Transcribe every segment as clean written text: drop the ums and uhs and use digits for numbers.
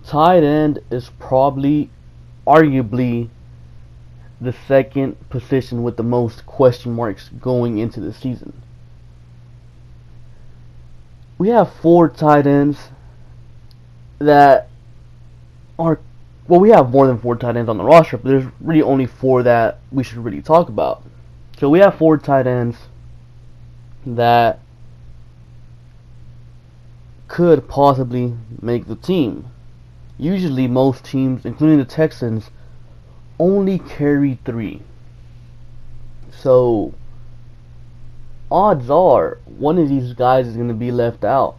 Tight end is probably, arguably, the second position with the most question marks going into the season. We have four tight ends that are, well, we have more than four tight ends on the roster, but there's really only four that we should really talk about. So we have four tight ends that could possibly make the team. Usually most teams, including the Texans, only carry three. So odds are one of these guys is going to be left out.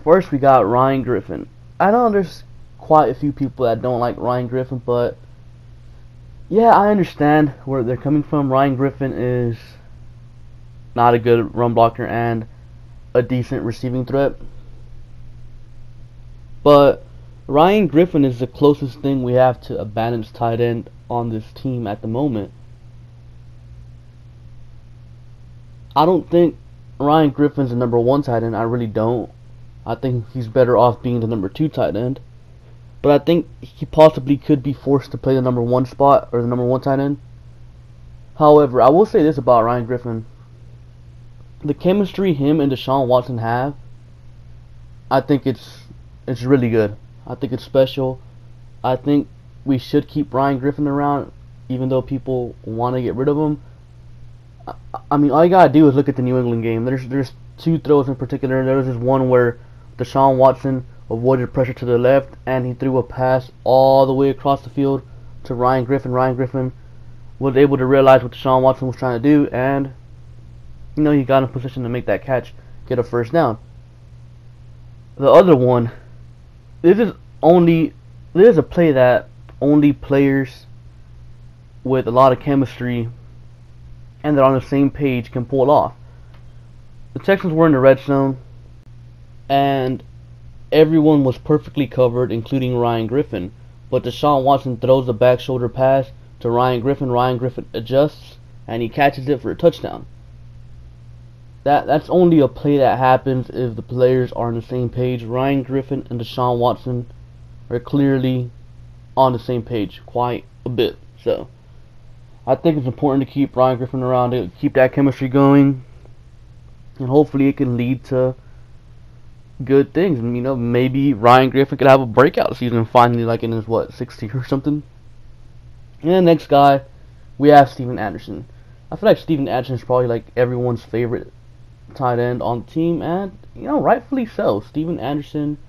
First we got Ryan Griffin. I know there's quite a few people that don't like Ryan Griffin, but yeah, I understand where they're coming from. Ryan Griffin is not a good run blocker and a decent receiving threat. But Ryan Griffin is the closest thing we have to a balanced tight end on this team at the moment. I don't think Ryan Griffin's the number one tight end. I really don't. I think he's better off being the number two tight end. But I think he possibly could be forced to play the number one spot or the number one tight end. However, I will say this about Ryan Griffin. The chemistry him and Deshaun Watson have, I think it's really good. I think it's special. I think we should keep Ryan Griffin around, even though people want to get rid of him. I mean, all you gotta do is look at the New England game. There's two throws in particular. There was this one where Deshaun Watson avoided pressure to the left, and he threw a pass all the way across the field to Ryan Griffin. Ryan Griffin was able to realize what Deshaun Watson was trying to do, and he got in a position to make that catch, get a first down. The other one, this is a play that only players with a lot of chemistry and they're on the same page can pull off. The Texans were in the red zone, and everyone was perfectly covered, including Ryan Griffin. But Deshaun Watson throws the back shoulder pass to Ryan Griffin. Ryan Griffin adjusts, and he catches it for a touchdown. That's only a play that happens if the players are on the same page. Ryan Griffin and Deshaun Watson are clearly on the same page quite a bit. So I think it's important to keep Ryan Griffin around, to keep that chemistry going, and hopefully it can lead to good things. And maybe Ryan Griffin could have a breakout season finally, like in his sixth year or something. And the next guy, we have Steven Anderson. I feel like Steven Anderson is probably like everyone's favorite tight end on the team, and rightfully so. Steven Anderson,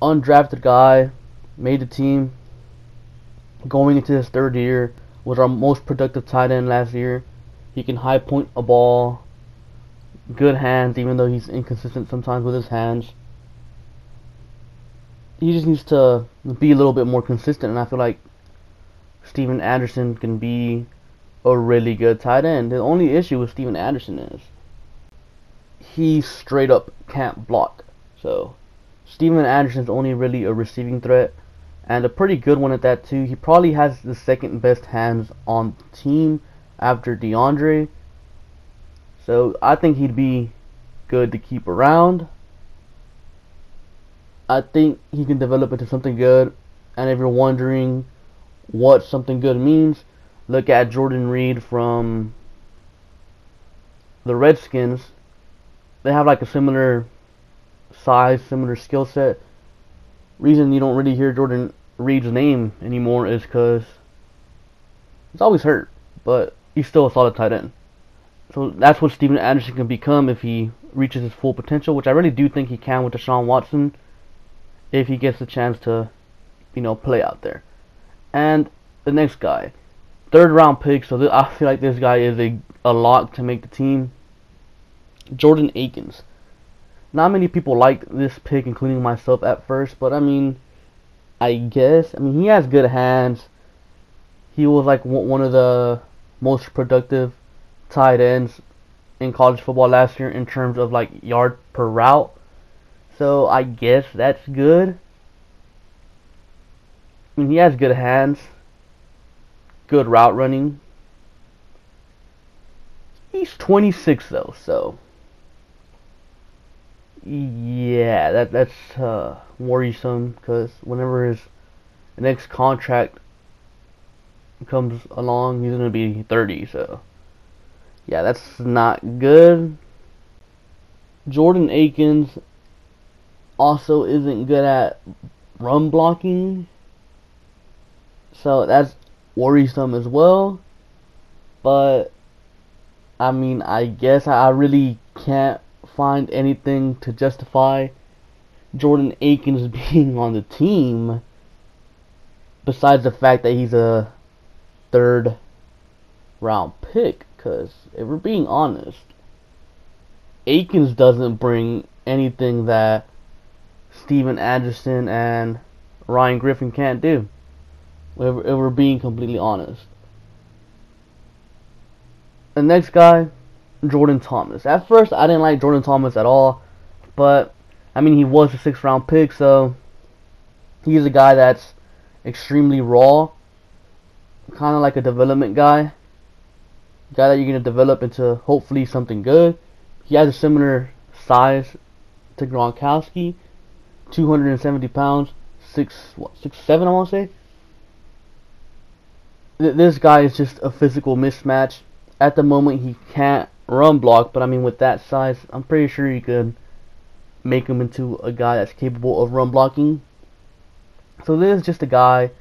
undrafted guy, made the team. Going into his third year, was our most productive tight end last year. He can high point a ball, good hands, even though he's inconsistent sometimes with his hands. He just needs to be a little bit more consistent, and I feel like Steven Anderson can be a really good tight end. The only issue with Steven Anderson is he straight up can't block. So Steven Anderson's only really a receiving threat, and a pretty good one at that too. He probably has the second best hands on the team after DeAndre. So I think he'd be good to keep around. I think he can develop into something good. And if you're wondering what something good means, look at Jordan Reed from the Redskins. They have like a similar size, similar skill set. Reason you don't really hear Jordan Reed's name anymore is because he's always hurt, but he's still a solid tight end. So that's what Steven Anderson can become if he reaches his full potential, which I really do think he can with Deshaun Watson if he gets the chance to, play out there. And the next guy, third round pick, so I feel like this guy is a lock to make the team. Jordan Aikens. Not many people liked this pick, including myself at first, but I guess he has good hands. He was like one of the most productive tight ends in college football last year in terms of like yard per route. So I guess that's good. He has good hands, good route running. He's 26 though, so Yeah, that's worrisome because whenever his next contract comes along, he's gonna be 30. So yeah, that's not good. Jordan Aikens also isn't good at run blocking, so that's worrisome as well. But I mean, I guess I really can't find anything to justify Jordan Aikens being on the team besides the fact that he's a third round pick. Because if we're being honest, Aikens doesn't bring anything that Steven Anderson and Ryan Griffin can't do. If we're being completely honest. The next guy, Jordan Thomas. At first, I didn't like Jordan Thomas at all, but I mean, he was a 6th round pick, so he's a guy that's extremely raw, kind of like a development guy that you're going to develop into hopefully something good. He has a similar size to Gronkowski, 270 pounds, 6'7", I want to say. This guy is just a physical mismatch. At the moment, he can't run block, but I mean, with that size, I'm pretty sure you could make him into a guy that's capable of run blocking. So this is just a guy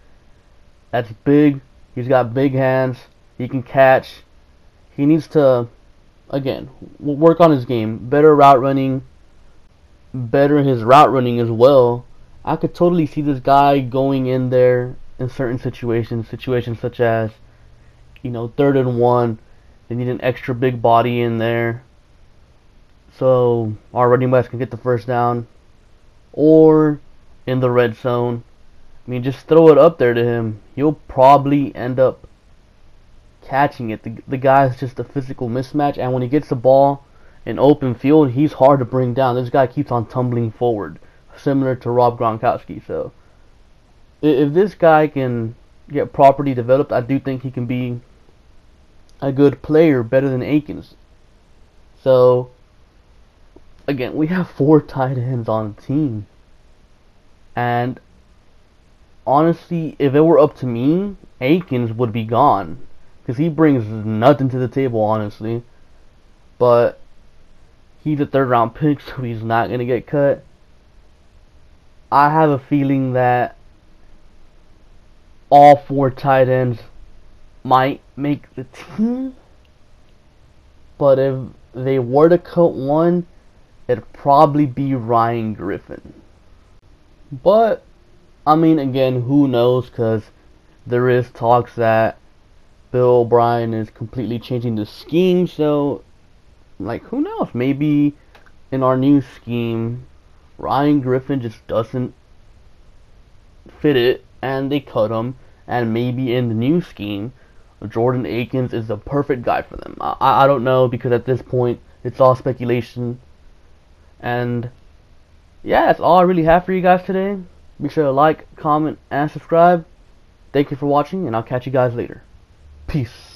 that's big. He's got big hands. He can catch. He needs to, again, work on his game. Better route running. Better his route running as well. I could totally see this guy going in there in certain situations such as, 3rd and 1. They need an extra big body in there so our running backs can get the first down, or in the red zone. I mean, just throw it up there to him. He'll probably end up catching it. The guy's just a physical mismatch, and when he gets the ball in open field, he's hard to bring down. This guy keeps on tumbling forward, similar to Rob Gronkowski. So if this guy can get properly developed, I do think he can be a good player, better than Aikens. So again, we have 4 tight ends on the team, and honestly, if it were up to me, Aikens would be gone because he brings nothing to the table, honestly. But he's a 3rd round pick, so he's not gonna get cut. I have a feeling that all 4 tight ends might make the team, but if they were to cut one, it'd probably be Ryan Griffin. But I mean, again, who knows, because there is talks that Bill O'Brien is completely changing the scheme, so like, who knows, maybe in our new scheme Ryan Griffin just doesn't fit it and they cut him, and maybe in the new scheme Jordan Aikens is the perfect guy for them. I don't know, because at this point it's all speculation. And yeah, that's all I really have for you guys today. Be sure to like, comment, and subscribe. Thank you for watching, and I'll catch you guys later. Peace.